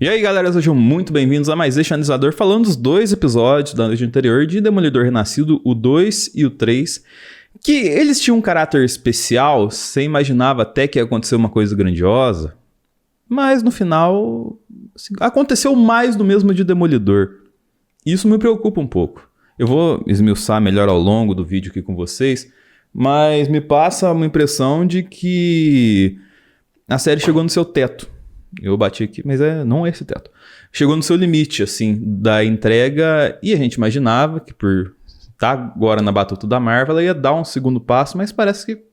E aí galera, sejam muito bem-vindos a mais este analisador falando dos dois episódios da noite anterior de Demolidor Renascido, o 2 e o 3, que eles tinham um caráter especial, você imaginava até que ia acontecer uma coisa grandiosa, mas no final assim, aconteceu mais do mesmo de Demolidor. Isso me preocupa um pouco. Eu vou esmiuçar melhor ao longo do vídeo aqui com vocês, mas me passa uma impressão de que a série chegou no seu teto. Eu bati aqui, mas não é esse teto. Chegou no seu limite, assim, da entrega, e a gente imaginava que por estar agora na batuta da Marvel, ela ia dar um segundo passo, mas parece que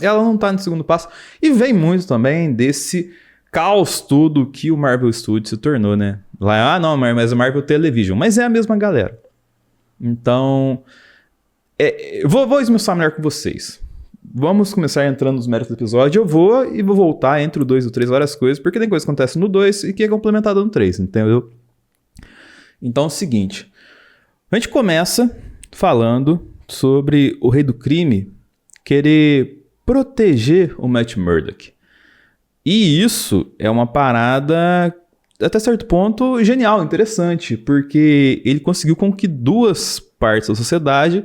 ela não tá no segundo passo. E vem muito também desse caos todo que o Marvel Studios se tornou, né? Lá, não, mas a Marvel Television, mas é a mesma galera. Então, vou esmiuçar melhor com vocês. Vamos começar entrando nos méritos do episódio. Eu vou voltar entre o 2 e o 3 várias coisas, porque tem coisa que acontece no 2 e que é complementada no 3, entendeu? Então é o seguinte. A gente começa falando sobre o Rei do Crime querer proteger o Matt Murdock. E isso é uma parada, até certo ponto, genial, interessante, porque ele conseguiu com que duas partes da sociedade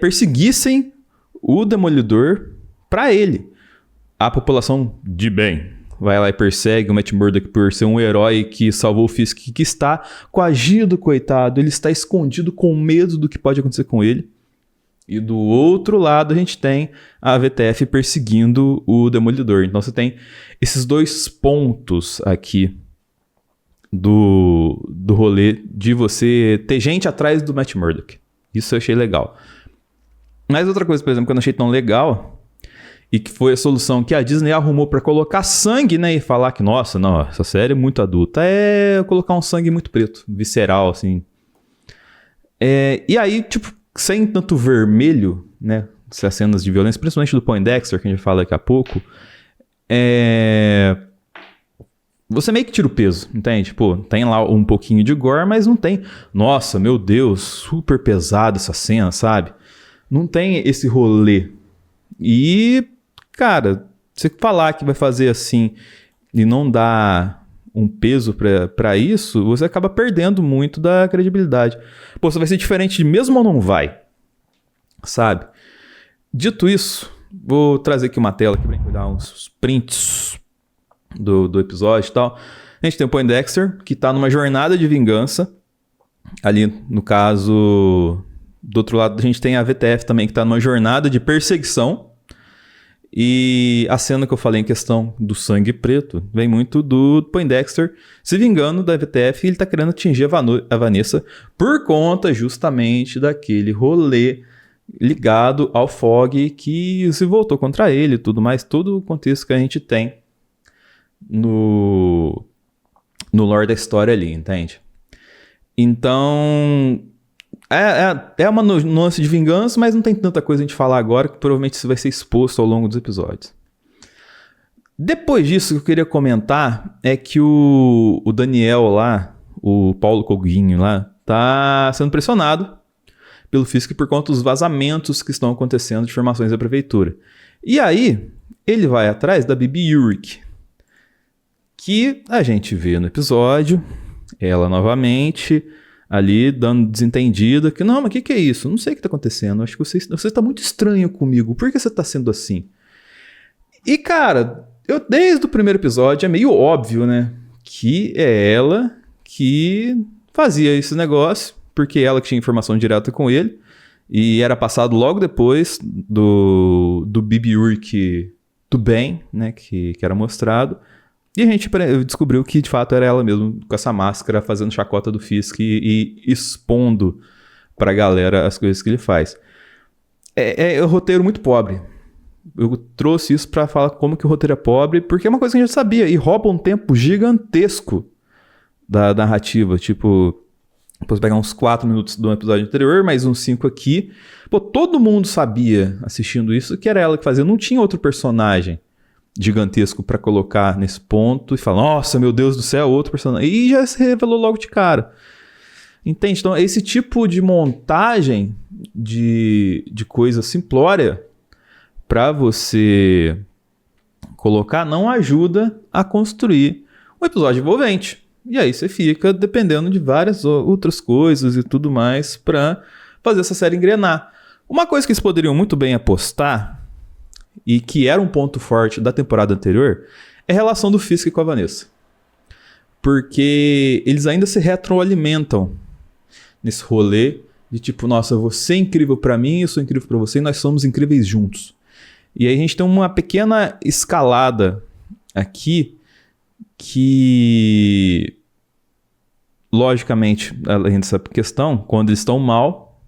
perseguissem o Demolidor pra ele. A população de bem vai lá e persegue o Matt Murdock por ser um herói que salvou o Fisk, que está coagido, coitado. Ele está escondido com medo do que pode acontecer com ele. E do outro lado a gente tem a VTF perseguindo o Demolidor. Então você tem esses dois pontos aqui do rolê de você ter gente atrás do Matt Murdock. Isso eu achei legal. Mas outra coisa, por exemplo, que eu não achei tão legal e que foi a solução que a Disney arrumou pra colocar sangue, né? E falar que, nossa, não, essa série é muito adulta. É colocar um sangue muito preto, visceral, assim. E aí, tipo, sem tanto vermelho, né? Essas cenas de violência, principalmente do Poindexter, que a gente vai falar daqui a pouco. Você meio que tira o peso, entende? Pô, tem lá um pouquinho de gore, mas não tem. Nossa, meu Deus, super pesado essa cena, sabe? Não tem esse rolê. E, cara, você falar que vai fazer assim e não dar um peso pra isso, você acaba perdendo muito da credibilidade. Pô, você vai ser diferente mesmo ou não vai? Sabe? Dito isso, vou trazer aqui uma tela aqui pra dar uns prints do episódio e tal. A gente tem o Poindexter, que tá numa jornada de vingança. Ali, no caso, do outro lado, a gente tem a VTF também, que tá numa jornada de perseguição. E a cena que eu falei em questão do sangue preto vem muito do Poindexter se vingando da VTF, e ele tá querendo atingir a Vanessa por conta justamente daquele rolê ligado ao Fog que se voltou contra ele e tudo mais, todo o contexto que a gente tem no lore da história ali, entende? Então, é uma nuance de vingança, mas não tem tanta coisa a gente falar agora, que provavelmente isso vai ser exposto ao longo dos episódios. Depois disso, o que eu queria comentar é que o Daniel lá, o Paulo Coguinho lá, tá sendo pressionado pelo Fisk por conta dos vazamentos que estão acontecendo de informações da prefeitura. E aí, ele vai atrás da Bibi Uric, que a gente vê no episódio, ela novamente ali dando desentendida, que não, mas o que é isso? Não sei o que está acontecendo, acho que você está muito estranho comigo, por que você está sendo assim? E cara, desde o primeiro episódio é meio óbvio, né, que é ela que fazia esse negócio, porque ela que tinha informação direta com ele, e era passado logo depois do Bibi Uric do bem, né, que era mostrado. E a gente descobriu que de fato era ela mesmo, com essa máscara, fazendo chacota do Fisk e expondo pra galera as coisas que ele faz. É um roteiro muito pobre. Eu trouxe isso pra falar como que o roteiro é pobre, porque é uma coisa que a gente já sabia, e rouba um tempo gigantesco da narrativa. Tipo, depois pegar uns 4 minutos do episódio anterior, mais uns 5 aqui. Pô, todo mundo sabia, assistindo isso, que era ela que fazia. Não tinha outro personagem gigantesco pra colocar nesse ponto e falar, nossa, meu Deus do céu, outro personagem. E já se revelou logo de cara. Entende? Então, esse tipo de montagem de coisa simplória pra você colocar não ajuda a construir um episódio envolvente. E aí você fica dependendo de várias outras coisas e tudo mais pra fazer essa série engrenar. Uma coisa que eles poderiam muito bem apostar, e que era um ponto forte da temporada anterior, é a relação do Fisk com a Vanessa. Porque eles ainda se retroalimentam nesse rolê de tipo, nossa, você é incrível pra mim, eu sou incrível pra você, e nós somos incríveis juntos. E aí a gente tem uma pequena escalada aqui que, logicamente, além dessa questão, quando eles estão mal,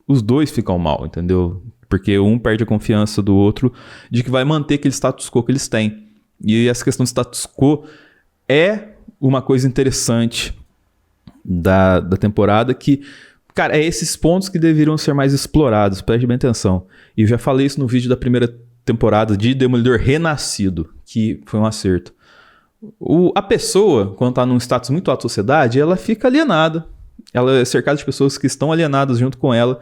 os dois ficam mal, entendeu? Porque um perde a confiança do outro de que vai manter aquele status quo que eles têm. E essa questão do status quo é uma coisa interessante da temporada que, cara, é esses pontos que deveriam ser mais explorados, preste bem atenção. E eu já falei isso no vídeo da primeira temporada de Demolidor Renascido, que foi um acerto. A pessoa, quando está num status muito alto da sociedade, ela fica alienada. Ela é cercada de pessoas que estão alienadas junto com ela.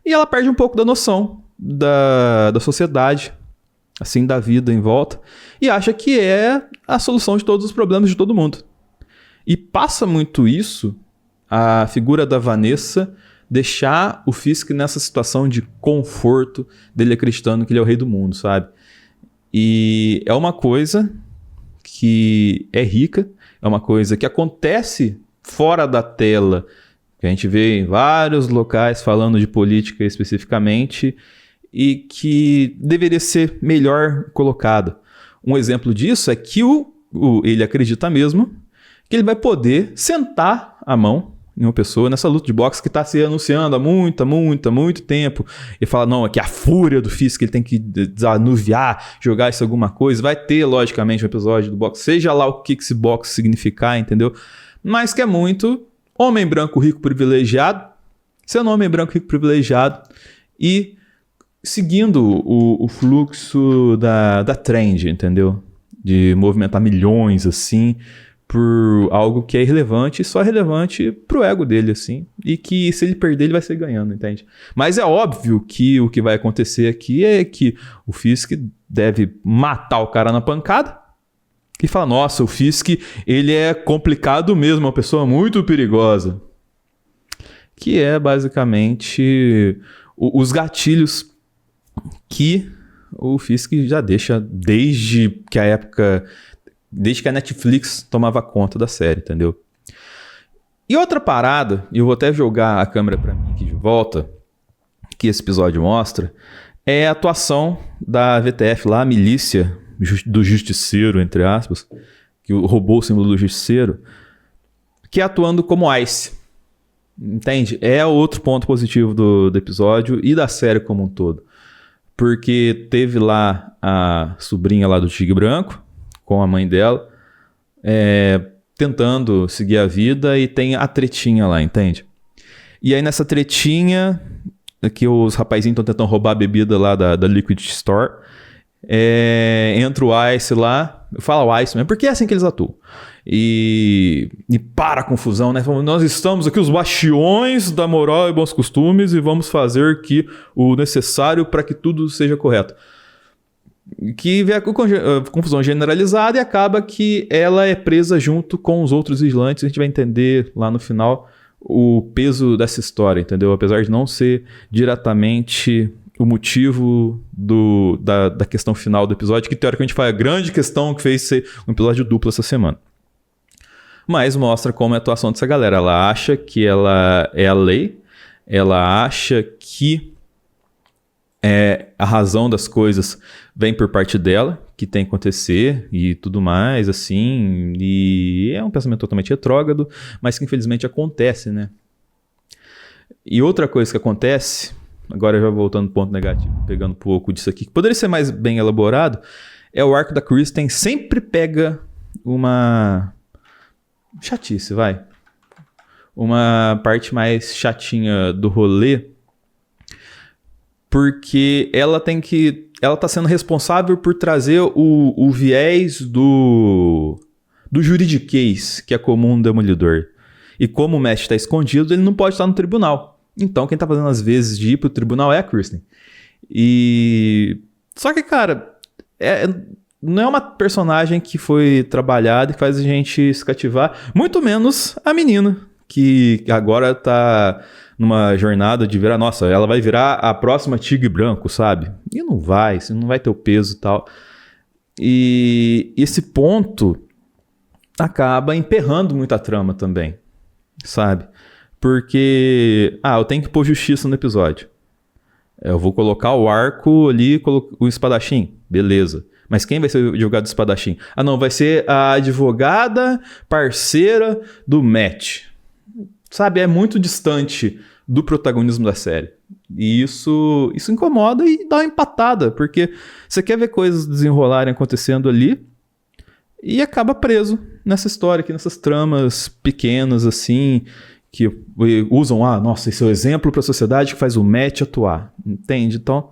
E ela perde um pouco da noção da sociedade, assim, da vida em volta. E acha que é a solução de todos os problemas de todo mundo. E passa muito isso, a figura da Vanessa deixar o Fisk nessa situação de conforto dele acreditando que ele é o rei do mundo, sabe? E é uma coisa que é rica, é uma coisa que acontece fora da tela, que a gente vê em vários locais falando de política especificamente e que deveria ser melhor colocado. Um exemplo disso é que ele acredita mesmo que ele vai poder sentar a mão em uma pessoa nessa luta de boxe que está se anunciando há muito tempo. E fala, não, é que a fúria do Fisk, ele tem que desanuviar, jogar isso alguma coisa. Vai ter, logicamente, um episódio do boxe, seja lá o que esse boxe significar, entendeu? Mas que é muito homem branco, rico, privilegiado, sendo homem branco, rico, privilegiado e seguindo o fluxo da trend, entendeu? De movimentar milhões, assim, por algo que é irrelevante e só é relevante pro ego dele, assim. E que se ele perder, ele vai sair ganhando, entende? Mas é óbvio que o que vai acontecer aqui é que o Fisk deve matar o cara na pancada e fala, nossa, o Fisk, ele é complicado mesmo, uma pessoa muito perigosa. Que é basicamente os gatilhos que o Fisk já deixa desde que a Netflix tomava conta da série, entendeu? E outra parada, e eu vou até jogar a câmera pra mim aqui de volta, que esse episódio mostra, é a atuação da VTF lá, a milícia do justiceiro, entre aspas, que roubou o símbolo do justiceiro, que é atuando como ICE. Entende? É outro ponto positivo do episódio e da série como um todo. Porque teve lá a sobrinha lá do Tigre Branco, com a mãe dela, tentando seguir a vida, e tem a tretinha lá, entende? E aí nessa tretinha, que os rapazinhos estão tentando roubar a bebida lá da Liquid Store, entra o Ice lá, eu falo o Ice mesmo, porque é assim que eles atuam. E para a confusão, né? Nós estamos aqui os bastiões da moral e bons costumes e vamos fazer aqui o necessário para que tudo seja correto. Que vê a confusão generalizada e acaba que ela é presa junto com os outros vigilantes. A gente vai entender lá no final o peso dessa história, entendeu? Apesar de não ser diretamente o motivo da questão final do episódio, que teoricamente foi a grande questão que fez ser um episódio duplo essa semana. Mas mostra como é a atuação dessa galera. Ela acha que ela é a lei, ela acha que a razão das coisas vem por parte dela, que tem que acontecer e tudo mais, assim, e é um pensamento totalmente retrógrado, mas que infelizmente acontece, né? E outra coisa que acontece, agora já voltando ao ponto negativo, pegando um pouco disso aqui, que poderia ser mais bem elaborado, é o arco da Kristen sempre pega uma chatice, vai. Uma parte mais chatinha do rolê, porque ela tá sendo responsável por trazer o viés do juridiquês, que é comum no Demolidor. E como o Mestre está escondido, ele não pode estar no tribunal. Então quem tá fazendo as vezes de ir pro tribunal é a Kristen. Só que, cara, não é uma personagem que foi trabalhada e faz a gente se cativar, muito menos a menina, que agora tá numa jornada de virar, nossa, ela vai virar a próxima Tigre Branco, sabe? E não vai ter o peso e tal. E esse ponto acaba emperrando muito a trama também, sabe? Porque, eu tenho que pôr justiça no episódio. Eu vou colocar o arco ali, o espadachim, beleza. Mas quem vai ser o advogado do espadachim? Não, vai ser a advogada parceira do Matt. Sabe, é muito distante do protagonismo da série. E isso incomoda e dá uma empatada, porque você quer ver coisas desenrolarem acontecendo ali e acaba preso nessa história aqui, nessas tramas pequenas assim, que usam, nossa, esse é o exemplo para a sociedade que faz o Matt atuar, entende? Então,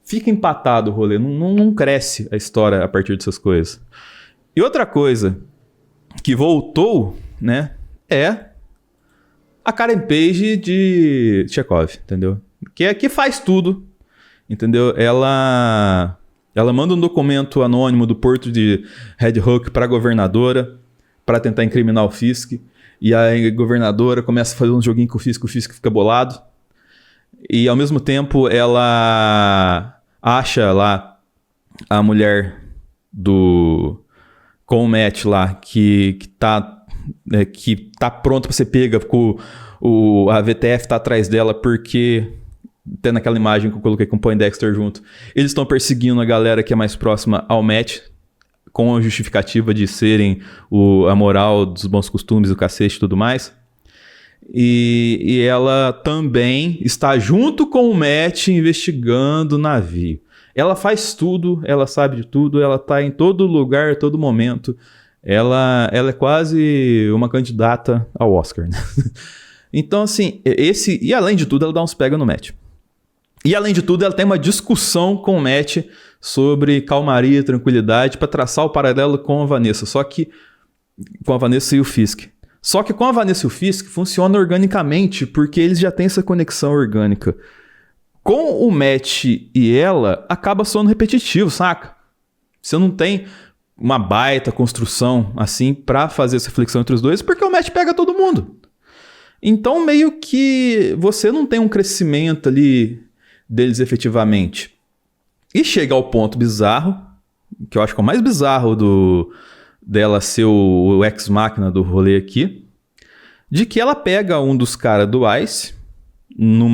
fica empatado o rolê, não cresce a história a partir dessas coisas. E outra coisa que voltou, né, é a Karen Page de Chekhov, entendeu? Que faz tudo, entendeu? Ela manda um documento anônimo do porto de Red Hook para a governadora para tentar incriminar o Fisk. E a governadora começa a fazer um joguinho com o Fisk fica bolado. E ao mesmo tempo ela acha lá a mulher com o Matt lá, que tá pronto pra ser pega, porque a VTF tá atrás dela, porque tendo aquela imagem que eu coloquei com o Poindexter junto, eles estão perseguindo a galera que é mais próxima ao Matt, com a justificativa de serem a moral dos bons costumes, o cacete e tudo mais. E ela também está junto com o Matt investigando o navio. Ela faz tudo, ela sabe de tudo, ela tá em todo lugar, todo momento. Ela é quase uma candidata ao Oscar, né? Então, assim, e além de tudo, ela dá uns pega no Matt. E além de tudo, ela tem uma discussão com o Matt sobre calmaria e tranquilidade para traçar o paralelo com a Vanessa. Só que com a Vanessa e o Fisk. Só que com a Vanessa e o Fisk funciona organicamente, porque eles já têm essa conexão orgânica. Com o Matt e ela, acaba soando repetitivo, saca? Você não tem uma baita construção assim pra fazer essa reflexão entre os dois, porque o Matt pega todo mundo. Então meio que você não tem um crescimento ali deles efetivamente. E chega ao ponto bizarro, que eu acho que é o mais bizarro dela ser o ex-máquina do rolê aqui, de que ela pega um dos caras do ICE num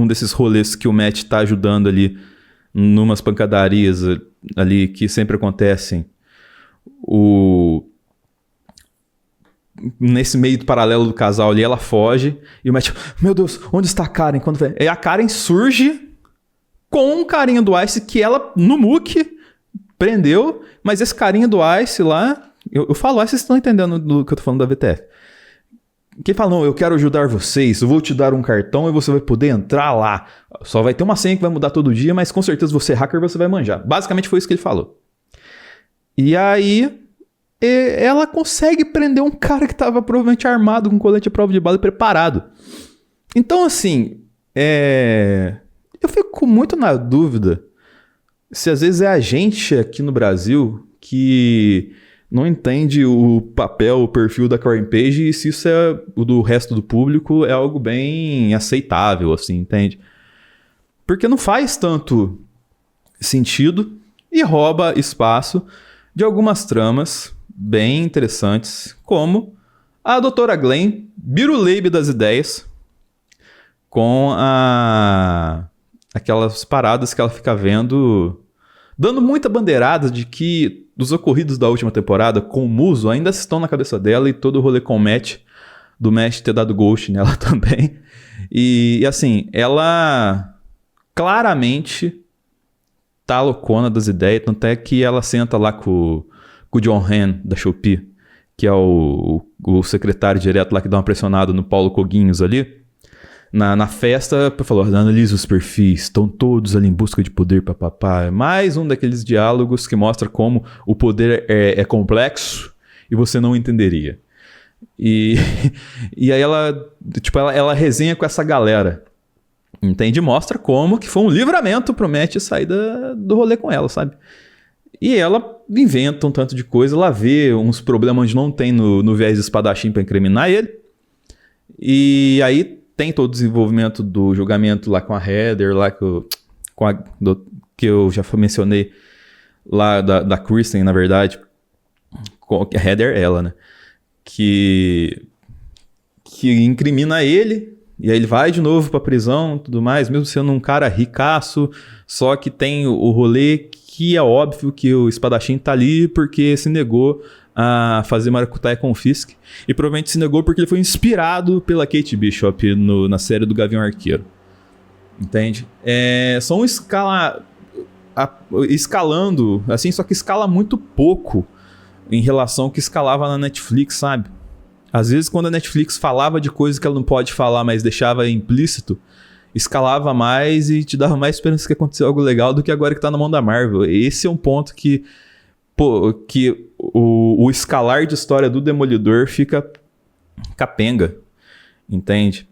desses rolês que o Matt tá ajudando ali, numas pancadarias ali que sempre acontecem, nesse meio do paralelo do casal ali, ela foge e o Matt, meu Deus, onde está a Karen? E a Karen surge com um carinha do Ice que ela, no muque, prendeu, mas esse carinha do Ice lá, eu falo Ice, vocês estão entendendo do que eu tô falando da VTF. Que fala, não, eu quero ajudar vocês, eu vou te dar um cartão e você vai poder entrar lá. Só vai ter uma senha que vai mudar todo dia, mas com certeza você é hacker, você vai manjar. Basicamente foi isso que ele falou. E aí, ela consegue prender um cara que estava provavelmente armado com colete à prova de bala e preparado. Então, assim, eu fico muito na dúvida se às vezes é a gente aqui no Brasil que não entende o papel, o perfil da Karen Page e se isso o do resto do público é algo bem aceitável, assim, entende? Porque não faz tanto sentido e rouba espaço de algumas tramas bem interessantes, como a Doutora Glenn, Biruleibe das ideias, com aquelas paradas que ela fica vendo, dando muita bandeirada de que dos ocorridos da última temporada com o Muso ainda estão na cabeça dela e todo o rolê com o Matt, do Matt ter dado ghost nela também. E assim, ela claramente tá loucona das ideias, tanto é que ela senta lá com o John Han da Shopee, que é o secretário direto lá que dá uma pressionada no Paulo Coguinhos ali, na festa, falou, analisa os perfis, estão todos ali em busca de poder, papapá. Mais um daqueles diálogos que mostra como o poder é complexo e você não entenderia. E aí ela resenha com essa galera. Entende? Mostra como que foi um livramento pro Matt sair do rolê com ela, sabe? E ela inventa um tanto de coisa, ela vê uns problemas onde não tem no viés espadachim pra incriminar ele. E aí tem todo o desenvolvimento do julgamento lá com a Heather, lá que eu já mencionei, lá da Kristen, na verdade. A Heather, ela, né? Que incrimina ele, e aí ele vai de novo pra prisão e tudo mais, mesmo sendo um cara ricaço, só que tem o rolê que é óbvio que o espadachim tá ali porque se negou a fazer maracutaia com o Fisk, e provavelmente se negou porque ele foi inspirado pela Kate Bishop na série do Gavião Arqueiro. Entende? São escalando, assim, só que escala muito pouco em relação ao que escalava na Netflix, sabe? Às vezes, quando a Netflix falava de coisas que ela não pode falar, mas deixava implícito, escalava mais e te dava mais esperança que aconteceu algo legal do que agora que tá na mão da Marvel. Esse é um ponto que o escalar de história do Demolidor fica capenga, entende?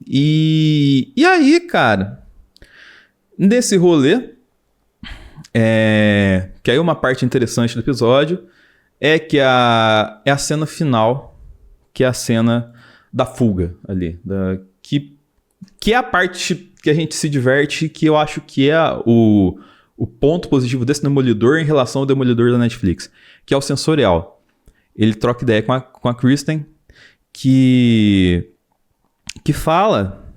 E aí, cara, nesse rolê, que aí uma parte interessante do episódio é que é a cena final, que é a cena da fuga ali, que é a parte que a gente se diverte, que eu acho que é o ponto positivo desse Demolidor em relação ao Demolidor da Netflix, que é o sensorial. Ele troca ideia com a Kristen, que fala,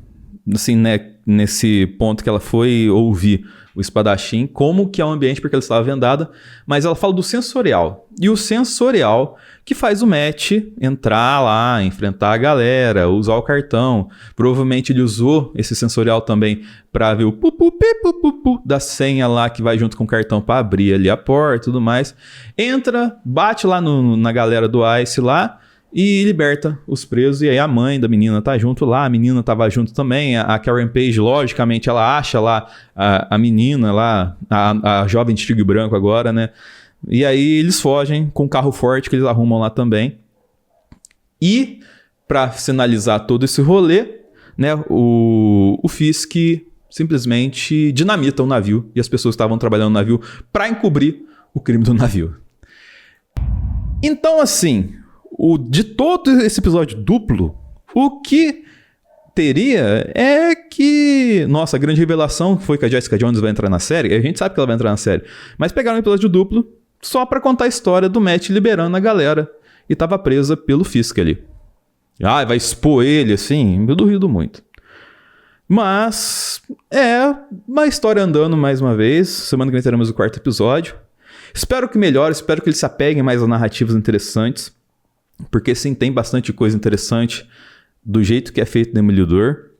assim, né, nesse ponto que ela foi ouvir o espadachim, como que é o ambiente porque ela estava vendada, mas ela fala do sensorial. E o sensorial que faz o Matt entrar lá, enfrentar a galera, usar o cartão. Provavelmente ele usou esse sensorial também para ver o pu da senha lá que vai junto com o cartão para abrir ali a porta e tudo mais. Entra, bate lá na galera do Ice lá e liberta os presos. E aí a mãe da menina tá junto lá, a menina tava junto também. A Karen Page, logicamente, ela acha lá a menina lá, a jovem de tigre branco agora, né? E aí eles fogem com um carro forte que eles arrumam lá também. E pra finalizar todo esse rolê, né, o Fisk simplesmente dinamita o navio e as pessoas que estavam trabalhando no navio pra encobrir o crime do navio. Então, assim, de todo esse episódio duplo, o que teria é que... Nossa, a grande revelação foi que a Jessica Jones vai entrar na série. A gente sabe que ela vai entrar na série. Mas pegaram um episódio duplo só pra contar a história do Matt liberando a galera e tava presa pelo Fisk ali. Vai expor ele, assim? Eu duvido muito. Mas uma história andando mais uma vez. Semana que vem teremos o 4º episódio. Espero que melhore, espero que eles se apeguem mais a narrativas interessantes. Porque sim, tem bastante coisa interessante do jeito que é feito o Demolidor.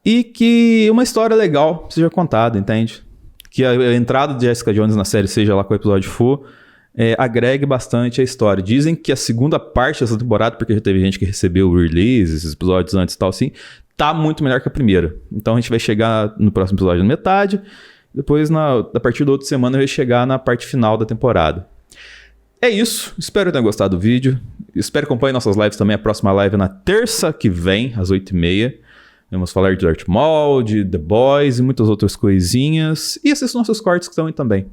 E que uma história legal seja contada, entende? Que a entrada de Jessica Jones na série, seja lá qual episódio for, agregue bastante a história. Dizem que a segunda parte dessa temporada, porque já teve gente que recebeu o release, esses episódios antes e tal assim, tá muito melhor que a primeira. Então a gente vai chegar no próximo episódio na metade, depois a partir da outra semana vai chegar na parte final da temporada. É isso, espero que tenham gostado do vídeo, espero que acompanhem nossas lives também. A próxima live é na terça que vem, às 8h30. Vamos falar de Darth Maul, de The Boys e muitas outras coisinhas. E assistam nossos cortes que estão aí também.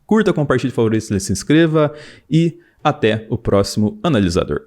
Curta, compartilhe, favorite, se inscreva e até o próximo analisador.